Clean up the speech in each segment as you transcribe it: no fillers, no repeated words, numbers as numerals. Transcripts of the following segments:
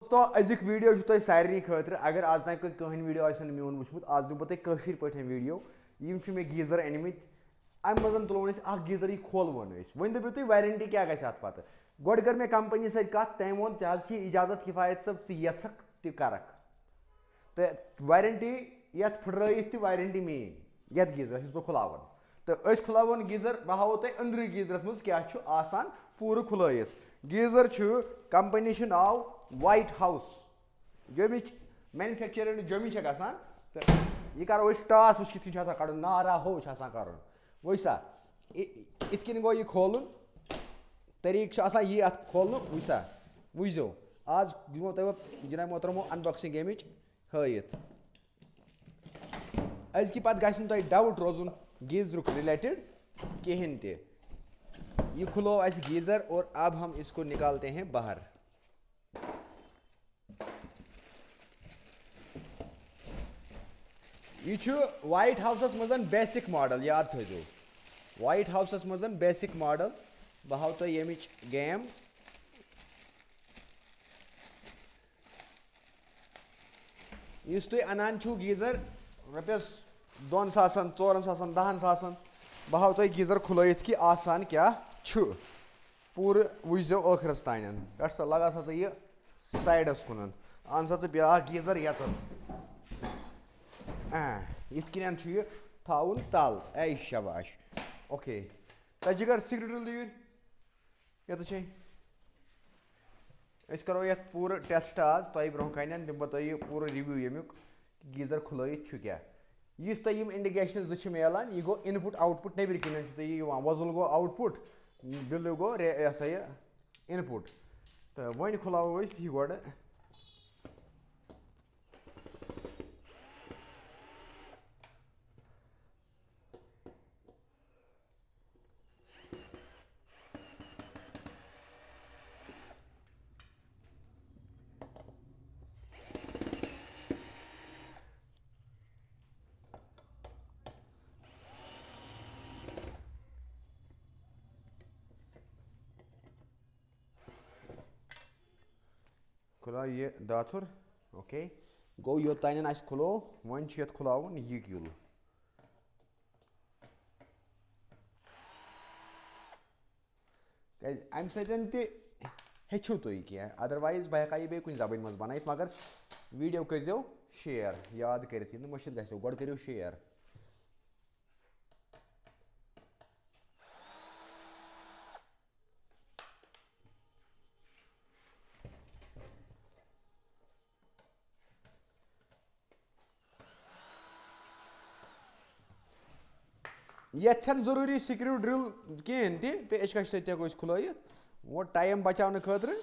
दोस्तों अजुक वीडियो तुम सारे खतर अगर आज तक कहन वीडियो मोन वुचमुत आज दिम बह तुम पे वीडियो मे गीजर अनमित अम मज तुलो गीजर यह खोलवन वो दपो तुम वारंटी क्या गत पे गोड कर मे कंपनी सत तम वो इजाजत किफायत सब यक तरक तो वारंटी ये फुट वारंटी मेन ये गीजर बह खुलावन तो खुलावन गीजर बह हावो तुम अंदर गीजरस मज क्या पूर खुलत गीजर कंपनी नाव वाइट हाउस जमिच मैन्युफैक्चर जमी गसान तो यह करो टास वह कित कड़ नारा हो कर वो सा इत गो यह खोल तरीक यह अत खोल वो सा वुजो आज दिमो तुम जनाब मोहतरमो अनबॉक्सिंग अमिच हयत अजक पे गु डाउट रोजन गीजर रिलेटेड कहें ते ये खुलो अस गीजर और अब हम इसको निकालते हैं बाहर। यह वाइट हाउस मज बेसिक मॉडल याद थो वाइट हाउस मज बेसिक मॉडल बह हाव तुम यमिच गेम इस तुम अनान छो गीजर रपियस 2 सासन 4 सासन 10 सासन बह हाव तुम गीजर खुलत कि आसान क्या पूर वुजो ٲखरस तान पे लगा सा यह साइडस कुन अन सा ब्या गीजर यत इत थवन तल ऐ शबाश ओके तजिगर सिगरेट ये करो ये पूर टेस्ट आज तुम ब्रोह कन दिम बह पूर रिव्यू यमुक गीजर खुलत क्या यस तुम इंडिकेशन जो मिलान यह गो इनपुट आउटपुट नबर कन वजुल गो आउटपुट बिल गो यह सा यह इनपुट तो वन खुलाव यह गोड खुला ये दाथुर ओके गो योतान अस खुलो वन ये खुलावन यह गिल अम सू तुम क्या अदरवाइज बह हेका यह कुछ जबान मज बन मगर वीडियो करो शेयर याद कर मुश्किल गो गोड करो शेयर ये जरूरी स्क्रू ड्रिल कहें पेशकश सो खुलत वो टाइम बचाने खतर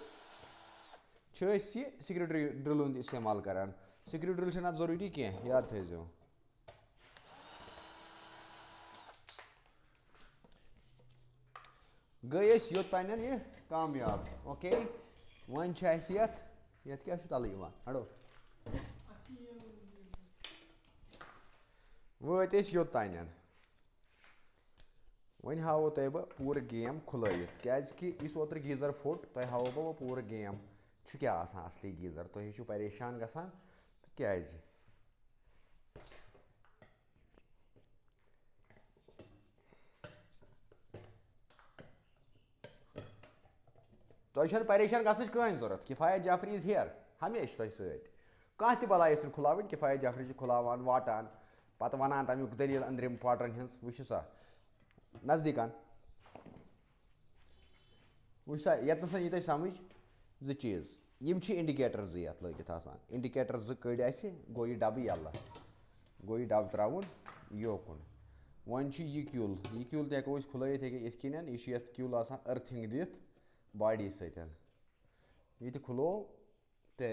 स्क्रू ड्रिल इस्तेमाल करान स्क्रू ड्रिल जरूरी कह याद थो गई योतान यह कामयाब ओके वन क्या तल हड़ो वत योतान वन हावो तुम बह पूर गेम खुलत क्या इस ओतर गीजर फुट तुम हावो बह पूर गेम क्या असली गीजर तुम परेशान गसान क्या तुम परेशान गसन कहें जरूरत किफायत जाफरी इज हेयर हमेशा तुम सह बला खुलावन किफायत जाफरी खुलावान वाटान पत वनान तमिक दलील अंदरिम पार्टन हज वो सा नजदीकान वो सा यतन सन यह समझ जो चीज़ यम इंडिकेटर जो ये लगित इंडिकेटर जो कड़ गो यह डब यल्ला गो यह डब त्रावन योकुन वन यह क्यूल तको खुलत इत कन यह क्यूल अर्थिंग दिथ बॉडी सतन यह खुलो तो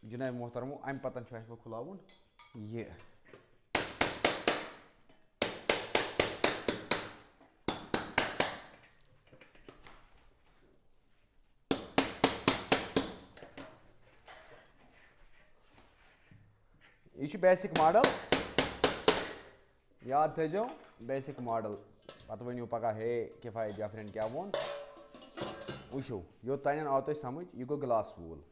जनाब मोहतरमो अम पतन खुलावन यह यह बेसिक मॉडल याद थो बेसिक मॉडल पे वनो पगह हे किफायत जाफरन क्या वोन वो योतान आव तुम समझ यह गो ग्लास वूल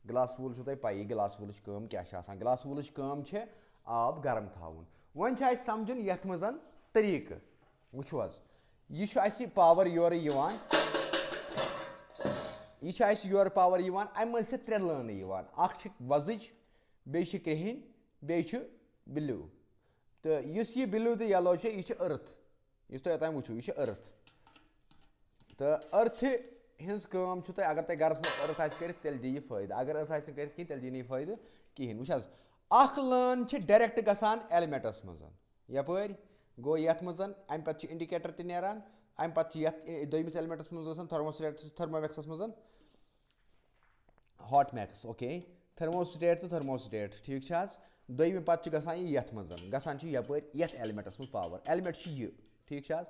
ग्लास वूल छो तोय पाई ग्लास वूल काम क्या छे आसान ग्लास वूल काम छे आब गर्म थाउन वन छे आइस समझन यथ मजन तरीक वुछो हज यह छे आइस पावर योर यवान यह छे आइस योर पावर यवान अमि मज छे त्रे लाइन यवान अख छे वजज बे छे क्रिहिन बे छे ब्लू तो युस यह ब्लू तो येलो छे यह छे अर्थ इस तोय ताम वुछो यह छे अर्थ तो अर्थ हिंस काम छो तोय अगर तोय गरस में अर्थ आइस करित तेल दी यह फायदा अगर अर्थ आइस न करित कि तेल दी नहीं फायदा किहिन वुछ हज अख लाइन छे डायरेक्ट गसान एलिमेंटस मजन यपर गो यथ मजन अमि पत छे इंडिकेटर ते नेरान अमि पत छे यथ दोयमिस एलिमेंटस मज गसान थर्मोस्टेट थर्मोमैक्सस मजन हॉट मैक्स ओके थर्मोस्टेट तो थर्मोस्टेट ठीक छे हज दोयमि पत छे गसान यह यथ मजन गसान छे यपर यथ एलिमेंटस मज पावर एलिमेंट छे यह ठीक छे हज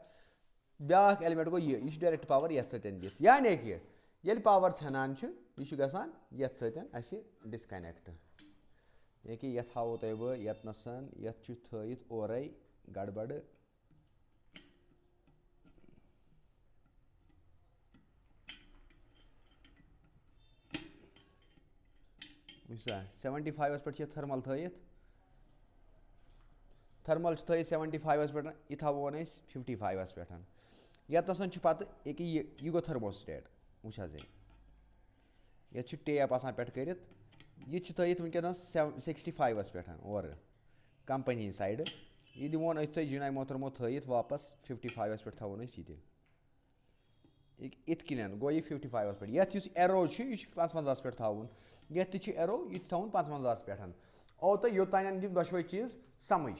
ब्याक एलिमेंट गो यह डायरेक्ट पावर यथ सतन दित यानी कि येल पावर छनान छे यह गसान यथ सतन असे डिस्कनेक्ट ये कि यथ हावो तोय बह यथ नसन यथ छु थयित ओरै गड़बड़ वुछा 75 पे थर्मल थयित थर्मल थयित 75 पे यह थवो 55 पे यतसन पत यह गो थर्मोस्टेट वुछ ये टेप आसान पे करित यह थयित वनकस 65 पे और कंपनी साइड यह दिवोन अ जिना मोहतरमो थयित वापस 55 पे थवोन ये इत कन गो यह 55 पे यथ एरो यह 55 पे थवुन यथ तह एरो यह थवुन 55 पे ओ तो योतान यम दशवे चीज समझ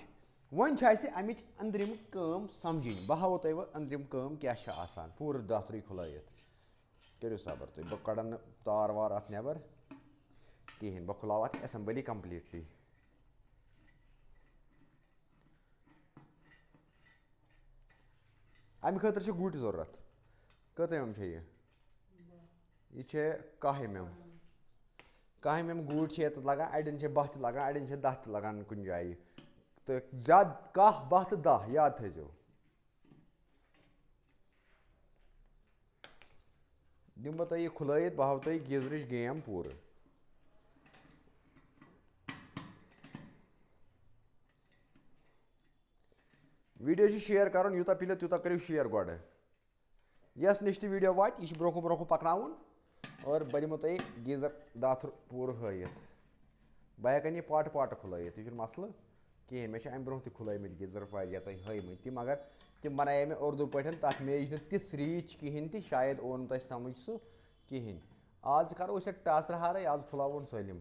वन अमिच अंदरिम काम समझिन बह हावो तोय अंदरिम काम क्या आसान पूर दातरी खुलैत करो सबर तुम बह कड़न तार वार अत नबर कहें बह खुलाव अत असेंबली कंप्लीटली अमि खतर गुट जरूरत कत एम यह 1 एम गुट ये लगान अड़न 12 लगान अड़न 10 लगान कुछ जाए तो ज्यादा 1 12 तो 10 याद थो दिम बह तुह खुलैत बह हाव तुह गीजरच गेम पूर वीडियो शेयर कर यूता पिलो तूता करो शेयर गोड यस नश वीडियो वात यह ब्रोह ब्रोह पकन और बह दिमो तुह गीजर दाथुर पूर हयत बह हेकन यह पाट पाट खुलैत यह मसल कहें मे अमि ब्रोह खुलैमत गीजर वारिया तुह हयमत तम मगर तम बनाए मे उर्दू पे तथ मेज न तिस रीच कहें तह शायद ओ न तुह समझ सह कहें आज करो टासर हारे आज खुलावन सलिम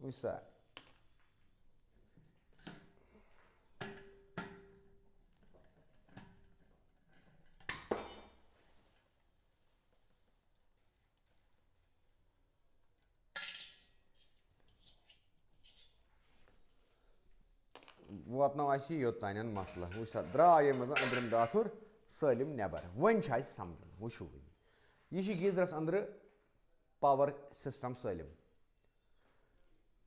वुछ सा वोतनो योतान मसल वुछ सा द्राव ये मज अंदरिम दाथुर सलिम नबर वन समझ वुछो यह गीजरस अंदर पावर सिस्टम सलिम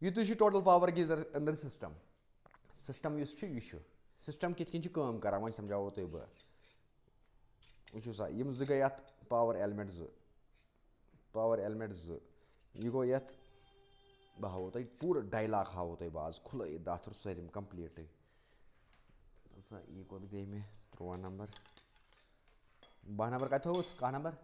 यह टोटल पावर गीजर अंदर सिस्टम सिस्टम यह सिस्टम कित काम कर वो समझावो तुह बह वुछो सा यम ज गई अत पावर एलिमेंट ज यह गो यथ बह हावो तुह पूरा डायलॉग हावो तुह बह आज खुल दाथुर सलिम कंप्लीट यह कोत गई मे 13 नंबर 12 नंबर कत थोत कह नंबर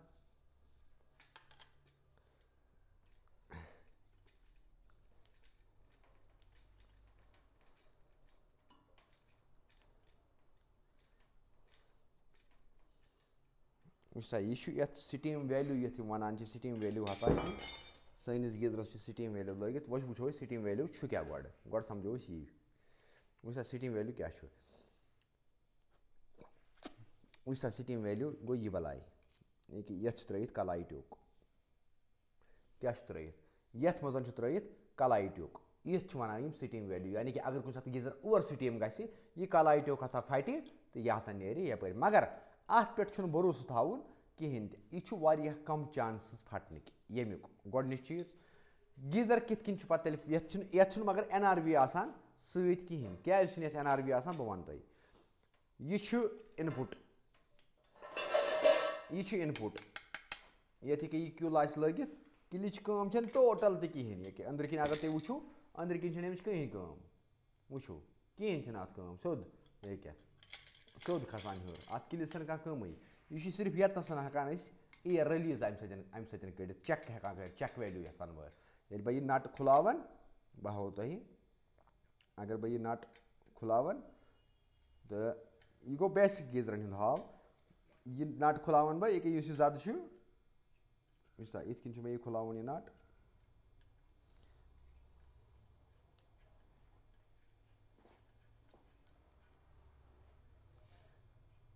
वुछ सा यह स्टीम वैल्यू ये वन स्टीम वैल्यू हसा सैनिस गीजरस स्टीम वैल्यू लगित वो वो स्टीम वैल्यू क्या गोड समझो यी वुछ सा स्टीम वैल्यू क्या वुछ सा स्टीम वैल्यू गो यह बलाय ये त्रित कलाई ट्यूक क्या त्रित यथ मजन त्रित कलाई ट्यूक यह वन स्टीम वैल्यू यानी कि अगर कुछ गीजर ओवर स्टीम गि यह कलाई ट्यूक हसा फटे तो यह हसा नेर यपर मगर अत पे भरोसा थावन कहें यह कम चांसेस फटन यमुक गोडनिच चीज गीजर कित पे ये मगर NRV आसान सत कहें क्या NRV आसान बह वन तुह यह इनपुट यह इनपुट ये क्यूल लगित किलिच काम टोटल तो कहें ये अंदर किन अगर तुम वो अंदर किन कहीं काम वो कहें अत सोद ये क्या सोद खसान हर अत किलिस कम यह सिर्फ यतन हेकान एयर रिलीज अम सत चेक हेकान कर चेक वैल्यू ये वन ये बह नट खुलावन बह हाव तुह अगर बह यह नट खुलावन तो यह गो बेसिक गीजरन हूँ हाव यह नट खुलावन बह ये जद वुचा इत कन मे खुलावन यह नट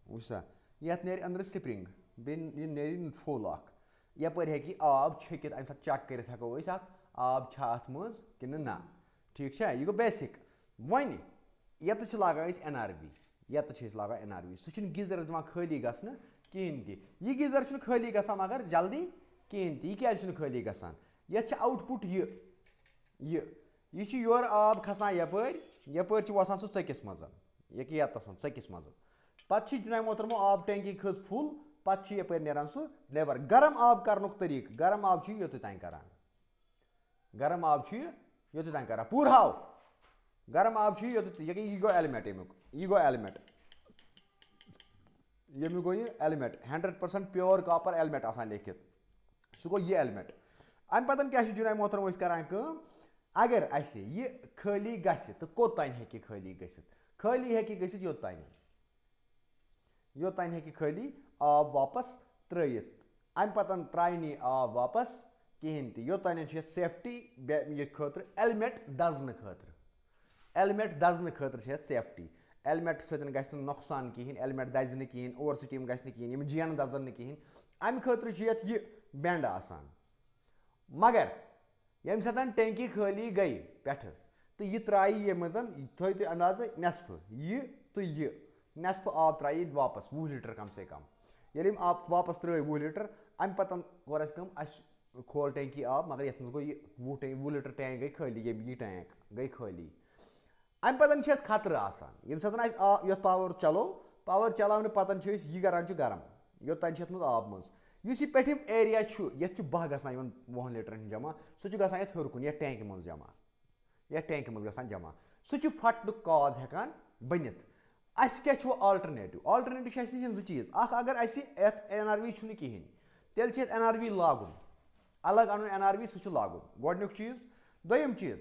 वुचा ये नेर अंदर स्प्रिंग बे नेर फुल यपर हे आब छकित अम साथ चेक कर हेको आब अत मज कि ना ठीक है यह गो बेसिक वन ये लागान NRV ये लागान NRV सह गीजर दिवान खाली गसन कहें तह यह गीजर खाली गसान मगर जल्दी कहें तह यह क्या खाली गसान ये आउटपुट यह योर आब खसान यपर वसान सह चकिस मज ये चकिस मज पे जनाब मोहतरमो आब टैंकी खज फुल पे यपर नेरान सह नेबर गरम आब कर तरीक गरम आब योत तान कर गरम आब योत तान कर पूर हाव गरम आब योत यह गो एलिमेट यह गो एलिमेट यम गो यह एलिमेट 100% प्योर कॉपर एलिमेट आसान लिखित सह गो यह एलिमेट अम पतन क्या जनाब मोहतरमो करान अगर यह खाली गि तो कोतान हे खाली खाली हे योतान योतान हे खाली आब वापस त्रयित अम पतन त्रायनी आब वापस कहें तह योतान सेफ्टी ये खतर एलिमेट दजन खतर एलिमेट दजन खतर सेफ्टी एलिमेट सतन गि नुकसान कहें एलिमेट दज न कहें ओवर स्टीम गि कहें जीन दजन न कहें अम खतर यह बेंड आसान मगर यम सतन टैंकी खाली गई पे तो यह त्राई ये मज थो तुम अंदाज नेसफ यह तो यह नेसफ आब त्राई वापस 20 लीटर कम से कम ये आप वापस त्र 20 लीटर अम पतन कोर कम खोल टैंकी आब मगर ये गो यह 20 लीटर टैंक गई खाली ये टैंक गई खाली अम पतन खतर आसान ये सतन ये पावर चलाने पतन यह करान गरम योतान मज आब मज यह पेठिम एरिया ये 10 गसान 20 लीटर जमा सह गसान ये हर कुन ये टैंक मज जमा ये टैंक मज गसान जमा सह फटन काज हेकान बनित अस क्या आल्टरनेटिव जो चीज अगर NRV कहें तेल NRV लागुन अलग अनु NRV सह लागुन गोडनुक चीज दोयम चीज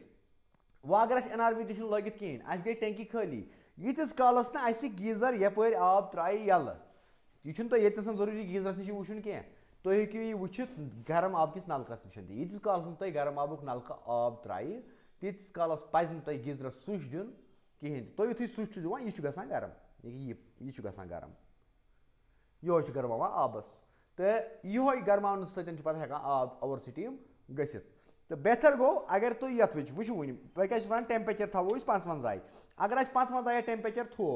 वह अगर NRV तह लगित कहें गई टैंकी खाली यीतिस कालस ना गीजर यपर आब त्राई यल यह ये जरूरी गीजरस नश वुन कह तुम हेकू यह वुचित गरम आब किस नलकस नश यीतिस कालस तुम गरम आबुक नलका आब त्राई तीस कालस पज तुम गीजरस स्विच दिन कहें तुम युथ स्विच दिवान यह गसान गरम यह गसान गरम यह गरमावान आबस तो यो गरमान सतन पे हेकान आब ओवर स्टीम गसित तो बेहतर गो अगर तुम ये वो वन क्या टेम्परेचर थो 55 अगर 55 टेम्परेचर थो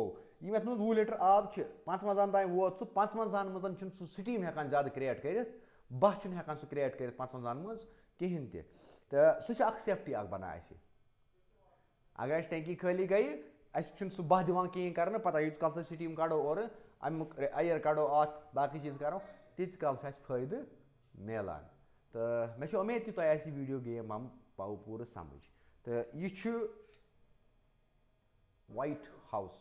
ये 20 लीटर आब 55 तान वोत सह 55 मज सह स्टीम हेकान ज्यादा क्रिएट कर बह हेकान सह क्रिएट कर 55 मज कहें तो सह सेफ्टी बना अगर टैंकी खाली गई सह बह दिवान कहें कर पता ये कल स्टीम कड़ो और अमुक एयर कड़ो अत बाकी चीज करो तीस काल फायदे मिलान तो मे उम्मीद कि तुम वीडियो गेम हम पाव पूरा समझ तो यह वाइट हाउस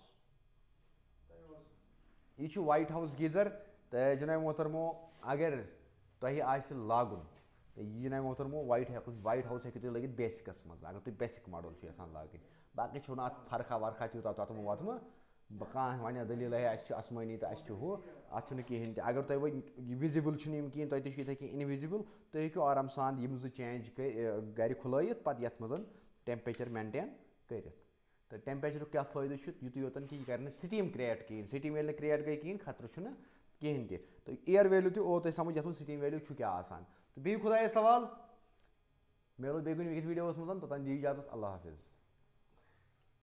यह वाइट हाउस गीजर तो जनाब मोहतरमो अगर तुम लागुन तो यह जनाब मोहतरमो वाइट हाउस हेकु तुम लगित बेसिकस मज अगर तुम बेसिक मॉडल यहां लागन बाकी छो अत फर्खा वर्खा तूत तत्म वत्म कह वन दलील है आसमानी तो हु अत कहें अगर तुम वो विजिबल कहें तुम तक इनविजिबल तुम हेकू आराम सान यम जो चेंज गर खुलत पे ये मज टेम्परेचर मेंटेन कर तो टेम्परेचर क्या फायदे युत योतन कि यह कर स्टीम क्रिएट कहें स्टीम ये क्रिएट गई कहें खतर कहें तो एयर वैल्यू तो तुम समझ ये स्टीम वैल्यू क्या आसान तो बी खुदा सवाल मिलो बे वीडियो मज तोतान दी इजाजत अल्लाह हाफिज़।